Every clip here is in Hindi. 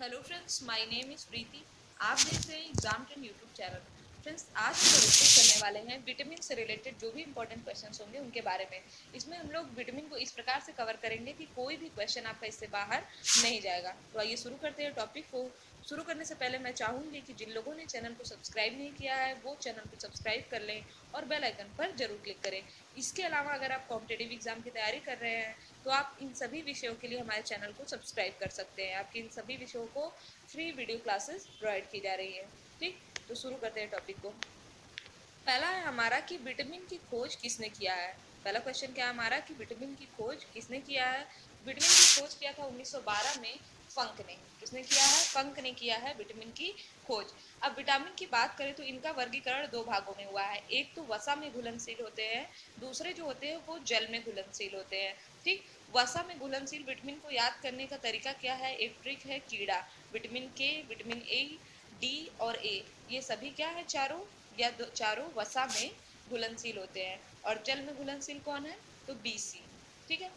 Hello friends, my name is Preeti. आप देख रहे हैं exam trend YouTube channel. Friends, आज हम डिस्कस करने वाले हैं विटामिन से रिलेटेड जो भी इंपॉर्टेंट क्वेश्चंस होंगे उनके बारे में। इसमें हम लोग विटामिन को इस प्रकार से कवर करेंगे कि कोई भी क्वेश्चन आपका इससे बाहर नहीं जाएगा। तो आइए शुरू करते हैं टॉपिक को। शुरू करने से पहले मैं चाहूँगी कि जिन लोगों ने चैनल को सब्सक्राइब नहीं किया है वो चैनल को सब्सक्राइब कर लें और बेल आइकन पर जरूर क्लिक करें। इसके अलावा अगर आप कॉम्पिटेटिव एग्जाम की तैयारी कर रहे हैं तो आप इन सभी विषयों के लिए हमारे चैनल को सब्सक्राइब कर सकते हैं। आपके इन सभी विषयों को फ्री वीडियो क्लासेस प्रोवाइड की जा रही है। ठीक, तो शुरू करते हैं टॉपिक को। पहला है हमारा कि विटामिन की खोज किसने किया है। पहला क्वेश्चन क्या है हमारा कि विटामिन की खोज किसने किया है। विटामिन की खोज किया था 1912 में फंक ने। किसने किया है? फंक ने किया है विटामिन की खोज। अब विटामिन की बात करें तो इनका वर्गीकरण दो भागों में हुआ है। एक तो वसा में घुलनशील होते हैं, दूसरे जो होते हैं वो जल में घुलनशील होते हैं। ठीक, वसा में घुलनशील विटामिन को याद करने का तरीका क्या है? एक ट्रिक है कीड़ा। विटामिन के, विटामिन ए, डी और ए, ये सभी क्या है? चारों वसा में घुलनशील होते हैं। और जल में घुलनशील कौन है? तो BC। ठीक है,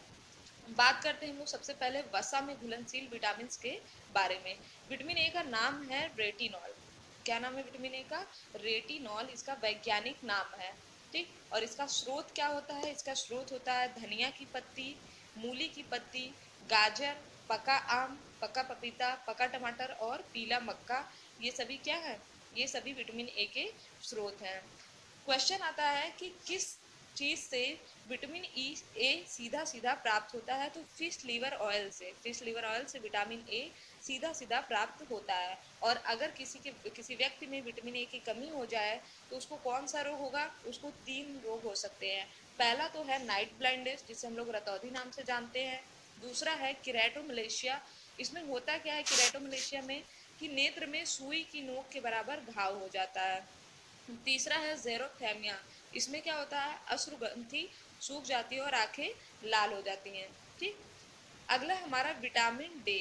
बात करते हैं हम लोग सबसे पहले वसा में घुलनशील विटामिन के बारे में। विटामिन ए का नाम है रेटिनॉल। क्या नाम है विटामिन ए का? रेटिनॉल इसका वैज्ञानिक नाम है। ठीक, और इसका स्रोत क्या होता है? इसका स्रोत होता है धनिया की पत्ती, मूली की पत्ती, गाजर, पका आम, पका पपीता, पका टमाटर और पीला मक्का। ये सभी क्या है? ये सभी विटामिन ए के स्रोत हैं। क्वेश्चन आता है कि किस चीज से विटामिन ए सीधा सीधा प्राप्त होता है? तो फिश लीवर ऑयल से। फिश लीवर ऑयल से विटामिन ए सीधा सीधा प्राप्त होता है। और अगर किसी व्यक्ति में विटामिन ए की कमी हो जाए तो उसको कौन सा रोग होगा? उसको 3 रोग हो सकते हैं। पहला तो है नाइट ब्लाइंडनेस, जिसे हम लोग रतौंधी नाम से जानते हैं। दूसरा है किरेटोमलेशिया। इसमें होता क्या है किरेटोमलेशिया में? कि नेत्र में सुई की नोक के बराबर घाव हो जाता है। तीसरा है जेरोथेमिया। इसमें क्या होता है? अश्रुग्रंथि सूख जाती है और आंखें लाल हो जाती हैं। ठीक, अगला हमारा विटामिन डी।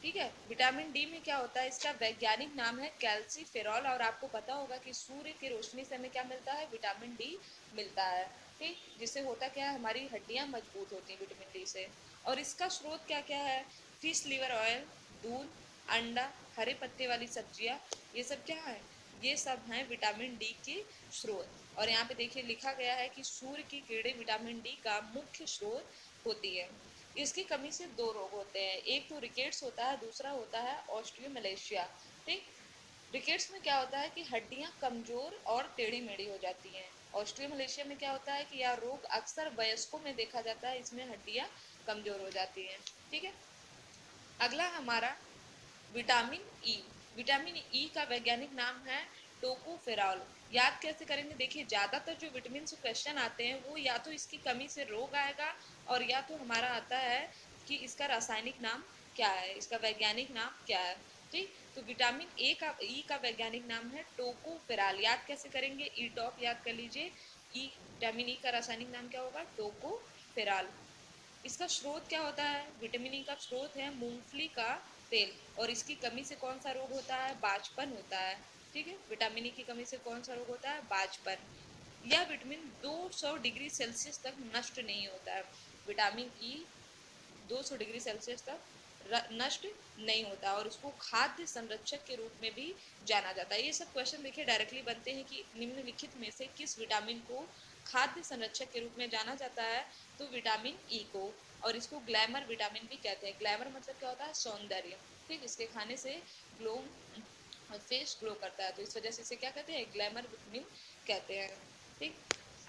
ठीक है, विटामिन डी में क्या होता है? इसका वैज्ञानिक नाम है कैल्सीफेरॉल। और आपको पता होगा कि सूर्य की रोशनी से हमें क्या मिलता है? विटामिन डी मिलता है। ठीक, जिससे होता क्या है? हमारी हड्डियां मजबूत होती हैं विटामिन डी से। और इसका स्रोत क्या क्या है? फिश लीवर ऑयल, दूध, अंडा, हरे पत्ते वाली सब्जियां, ये सब क्या है? ये सब हैं विटामिन डी के स्रोत। और यहाँ पे देखिए लिखा गया है कि सूर्य की किरणें विटामिन डी का मुख्य स्रोत होती है। इसकी कमी से 2 रोग होते हैं। एक तो रिकेट्स होता है, दूसरा होता है ऑस्टियोमलेशिया। ठीक, रिकेट्स में क्या होता है कि हड्डियां कमजोर और टेढ़ी मेढ़ी हो जाती हैं। ऑस्टियोमलेशिया में क्या होता है कि यह रोग अक्सर वयस्कों में देखा जाता है, इसमें हड्डियां कमजोर हो जाती हैं। ठीक है, अगला हमारा विटामिन ई। विटामिन ई का वैज्ञानिक नाम है टोकोफेरॉल। याद कैसे करेंगे? देखिए ज्यादातर जो विटामिन से क्वेश्चन आते हैं वो या तो इसकी कमी से रोग आएगा और या तो हमारा आता है कि इसका रासायनिक नाम क्या है, इसका वैज्ञानिक नाम क्या है। ठीक, तो विटामिन ई का वैज्ञानिक नाम है टोकोफेरॉल। याद कैसे करेंगे? ई टॉप याद कर लीजिए। ई, विटामिन ई का रासायनिक नाम क्या होगा? टोकोफेरॉल। इसका स्रोत क्या होता है? विटामिन ई का स्रोत है मूंगफली का तेल। और इसकी कमी से कौन सा रोग होता है? बाजपन होता है। ठीक है, विटामिन ई की कमी से कौन सा रोग होता है? बाजपन। यह विटामिन 200 डिग्री सेल्सियस तक नष्ट नहीं होता है। विटामिन ई 200 डिग्री सेल्सियस तक नष्ट नहीं होता और उसको खाद्य संरक्षक के रूप में भी जाना जाता है। ये सब क्वेश्चन देखिए डायरेक्टली बनते हैं कि निम्नलिखित में से किस विटामिन को खाद्य संरक्षक के रूप में जाना जाता है? तो विटामिन ई को। और इसको ग्लैमर विटामिन भी कहते हैं। ग्लैमर मतलब क्या होता है? सौंदर्य। ठीक, इसके खाने से ग्लो, फेस ग्लो करता है, तो इस वजह से इसे क्या कहते हैं? ग्लैमर विटामिन कहते हैं। ठीक,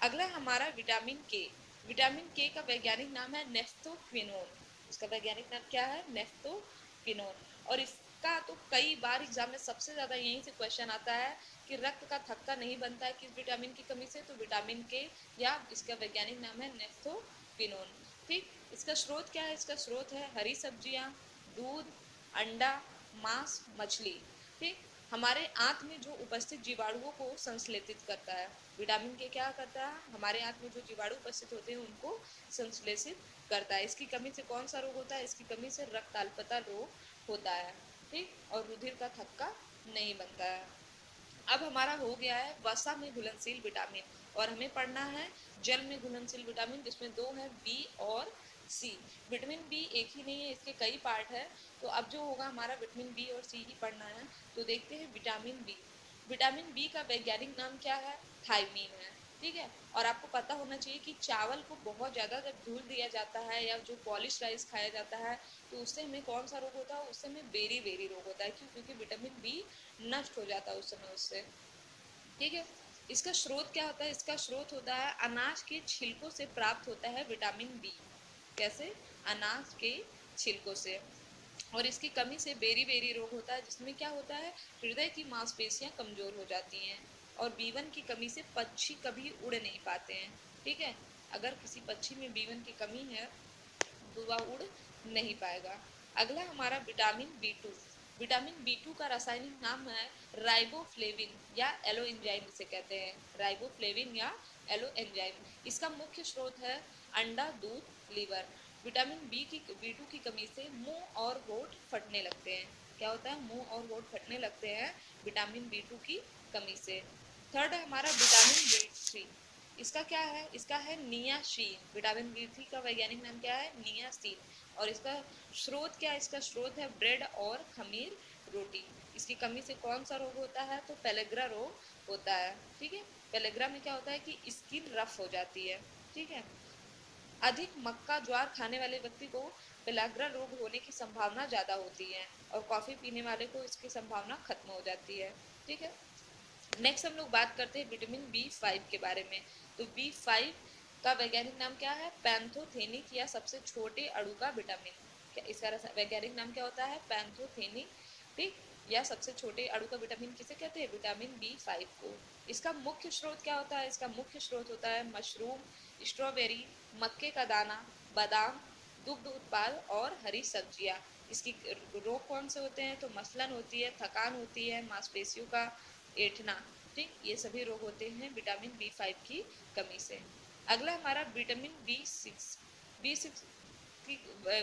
अगला हमारा विटामिन के। विटामिन के का वैज्ञानिक नाम है नेफ्थोक्विनोन। इसका वैज्ञानिक नाम क्या है? नेफ्थोक्विनोन। और इसका तो कई बार एग्जाम में सबसे ज्यादा यहीं से क्वेश्चन आता है कि रक्त का थक्का नहीं बनता है किस विटामिन की कमी से? तो विटामिन के, या इसका वैज्ञानिक नाम है नेफ्थोक्विनोन। ठीक, इसका स्रोत क्या है? इसका स्रोत है हरी सब्जियां, दूध, अंडा, मांस, मछली। ठीक, हमारे आंत में जो उपस्थित जीवाणुओं को संश्लेषित करता है। विटामिन के क्या करता है? हमारे आंत में जो जीवाणु उपस्थित होते हैं उनको संश्लेषित करता है। इसकी कमी से कौन सा रोग होता है? इसकी कमी से रक्त अल्पता रोग होता है। ठीक, और रुधिर का थक्का नहीं बनता है। अब हमारा हो गया है वसा में घुलनशील विटामिन। और हमें पढ़ना है जल में घुलनशील विटामिन, जिसमें 2 है, बी और सी, विटामिन बी एक ही नहीं है, इसके कई पार्ट है। तो अब जो होगा हमारा विटामिन बी और सी ही पढ़ना है। तो देखते हैं विटामिन बी। विटामिन बी का वैज्ञानिक नाम क्या है? थायमीन है, ठीक है। और आपको पता होना चाहिए कि चावल को बहुत ज़्यादा जब धुल दिया जाता है या जो पॉलिश राइस खाया जाता है तो उससे हमें कौन सा रोग होता है? उससे हमें बेरी बेरी रोग होता है। क्यों? क्योंकि विटामिन बी नष्ट हो जाता है उस समय उससे, ठीक है। इसका स्रोत क्या होता है? इसका स्रोत होता है अनाज के छिलकों से प्राप्त होता है विटामिन बी। कैसे? अनाज के छिलकों से। और इसकी कमी से बेरी बेरी रोग होता है, जिसमें क्या होता है? हृदय की मांसपेशियां कमजोर हो जाती हैं। और B1 की कमी से पक्षी कभी उड़ नहीं पाते हैं, ठीक है। अगर किसी पक्षी में B1 की कमी है तो वह उड़ नहीं पाएगा। अगला हमारा vitamin B two. Vitamin B two का रासायनिक नाम है राइबोफ्लेविन या एलो एंजाइम इसे कहते हैं, राइबोफ्लेविन या एलो एंजाइम। इसका मुख्य स्रोत है अंडा, दूध, लीवर। विटामिन बी टू की कमी से मुंह और होंठ फटने लगते हैं। क्या होता है? मुंह और होंठ फटने लगते हैं विटामिन बी टू की कमी से। थर्ड है हमारा विटामिन बी थ्री। इसका क्या है? इसका है नियासीन। विटामिन बी थ्री का वैज्ञानिक नाम क्या है? नियासीन। और इसका स्रोत क्या है? इसका स्रोत है ब्रेड और खमीर रोटी। इसकी कमी से कौन सा रोग होता है? तो पेलेग्रा रोग होता है, ठीक है। पेलेग्रा में क्या होता है कि स्किन रफ हो जाती है, ठीक है। अधिक मक्का ज्वार खाने वाले व्यक्ति को पेलाग्रा रोग होने की संभावना ज़्यादा होती है और कॉफ़ी पीने वाले को इसकी संभावना खत्म हो जाती है, ठीक है। नेक्स्ट हम लोग बात करते हैं विटामिन बी 5 के बारे में। तो बी 5 का वैज्ञानिक नाम क्या है? पैंथोथेनिक या सबसे छोटे अणु का विटामिन। क्या इसका वैज्ञानिक नाम क्या होता है? पैंथोथेनिक, ठीक। या सबसे छोटे अणु का विटामिन किसे कहते हैं? विटामिन बी 5 को। इसका मुख्य स्रोत क्या होता है? इसका मुख्य स्रोत होता है मशरूम, स्ट्रॉबेरी, मक्के का दाना, बादाम, दुग्ध उत्पाद और हरी सब्जियां। इसकी रोग कौन से होते हैं? तो मसलन होती है, थकान होती है, मांसपेशियों का ऐंठना, ठीक। ये सभी रोग होते हैं विटामिन बी 5 की कमी से। अगला हमारा विटामिन बी 6। बी 6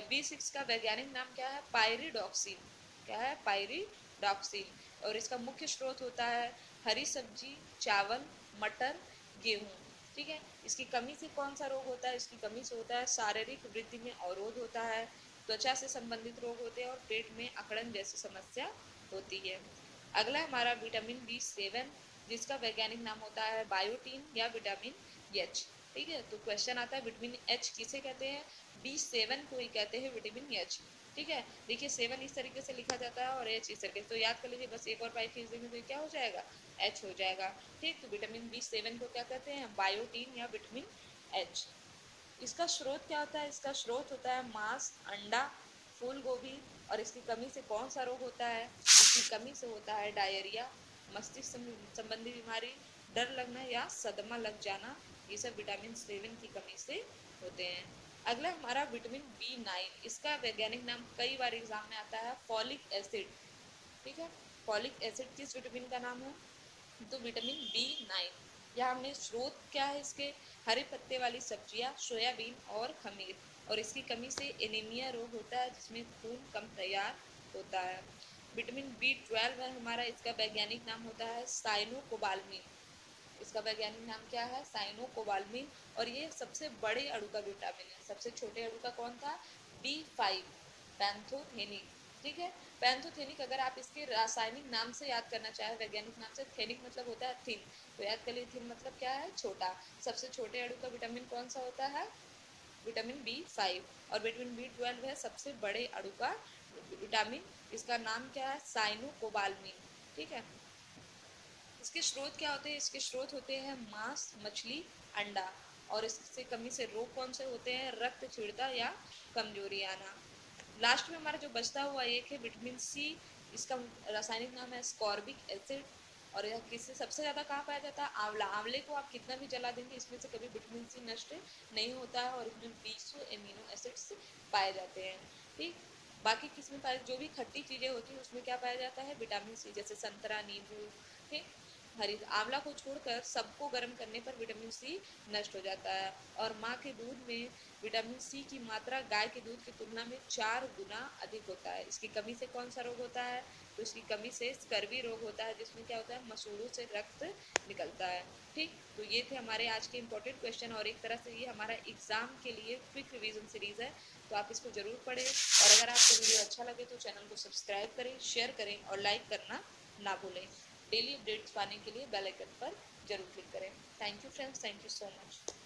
बी 6 का वैज्ञानिक नाम क्या है? पायरिडॉक्सिन। क्या है? पायरिडॉक्सिन। और इसका मुख्य स्रोत होता है हरी सब्जी, चावल, मटर, गेहूं, ठीक है। इसकी कमी से कौन सा रोग होता है? इसकी कमी से होता है शारीरिक वृद्धि में अवरोध होता है, त्वचा से संबंधित रोग होते हैं और पेट में अकड़न जैसी समस्या होती है। अगला हमारा विटामिन बी 7, जिसका वैज्ञानिक नाम होता है बायोटीन या विटामिन एच, ठीक है। तो क्वेश्चन आता है विटामिन एच किसे कहते हैं? बी 7 को ही कहते हैं विटामिन एच, ठीक है। देखिए 7 इस तरीके से लिखा जाता है और एच इस तरीके से, तो याद कर लीजिए बस एक और 5 खींच देंगे तो ये क्या हो जाएगा? एच हो जाएगा, ठीक। तो विटामिन बी 7 को क्या कहते हैं? बायोटीन या विटामिन एच। इसका स्रोत क्या होता है? इसका स्रोत होता है मांस, अंडा, फूल गोभी। और इसकी कमी से कौन सा रोग होता है? इसकी कमी से होता है डायरिया, मस्तिष्क संबंधी बीमारी, डर लगना या सदमा लग जाना। ये सब विटामिन 7 की कमी से होते हैं। अगला हमारा विटामिन बी 9। इसका वैज्ञानिक नाम कई बार एग्जाम में आता है फॉलिक एसिड, ठीक है। फॉलिक एसिड किस विटामिन का नाम है? तो विटामिन बी 9। यहाँ हमने स्रोत क्या है इसके? हरे पत्ते वाली सब्जियां, सोयाबीन और खमीर। और इसकी कमी से एनीमिया रोग होता है, जिसमें खून कम तैयार होता है। विटामिन बी 12 है हमारा, इसका वैज्ञानिक नाम होता है साइनोकोबाल्मिन। इसका वैज्ञानिक नाम क्या है? साइनोकोबाल्मिन। और ये सबसे बड़े अणु का विटामिन है। सबसे छोटे अणु का कौन था? बी 5, पैंथोथेनिक, ठीक है। पैंथोथेनिक अगर आप इसके रासायनिक नाम से याद करना चाहे, वैज्ञानिक नाम से, थेनिक मतलब होता है थिन, तो याद कर लीजिए थिन मतलब क्या है? छोटा। सबसे छोटे अणु का विटामिन कौन सा होता है? Vitamin B 5। और विटामिन बी 12 है सबसे बड़े अणु का विटामिन। इसका नाम क्या है? साइनोकोबाल्मिन, ठीक है। इसके स्रोत क्या होते हैं? इसके स्रोत होते हैं मांस, मछली, अंडा। और इससे कमी से रोग कौन से होते हैं? रक्त क्षीणता या कमजोरी आना। लास्ट में हमारा जो बचता हुआ एक है विटामिन सी। इसका रासायनिक नाम है स्कॉर्बिक एसिड। और यह किससे सबसे ज़्यादा कहाँ पाया जाता है? आंवला। आंवले को आप कितना भी जला देंगे इसमें से कभी विटामिन सी नष्ट नहीं होता है और इसमें 20 एमिनो एसिड्स पाए जाते हैं, ठीक। बाकी किसमें पाए? जो भी खट्टी चीज़ें होती हैं उसमें क्या पाया जाता है? विटामिन सी, जैसे संतरा, नींबू, ठीक। हरी आंवला को छोड़कर सबको गर्म करने पर विटामिन सी नष्ट हो जाता है। और माँ के दूध में विटामिन सी की मात्रा गाय के दूध की तुलना में 4 गुना अधिक होता है। इसकी कमी से कौन सा रोग होता है? तो इसकी कमी से स्कर्वी रोग होता है, जिसमें क्या होता है, मसूड़ों से रक्त निकलता है। ठीक, तो ये थे हमारे आज के इंपॉर्टेंट क्वेश्चन, और एक तरह से ये हमारा एग्जाम के लिए क्विक रिवीजन सीरीज है, तो आप इसको जरूर पढ़ें। और अगर आपको वीडियो अच्छा लगे तो चैनल को सब्सक्राइब करें, शेयर करें और लाइक करना ना भूलें। डेली अपडेट्स पाने के लिए बेल आइकन पर जरूर क्लिक करें। Thank you friends, thank you so much.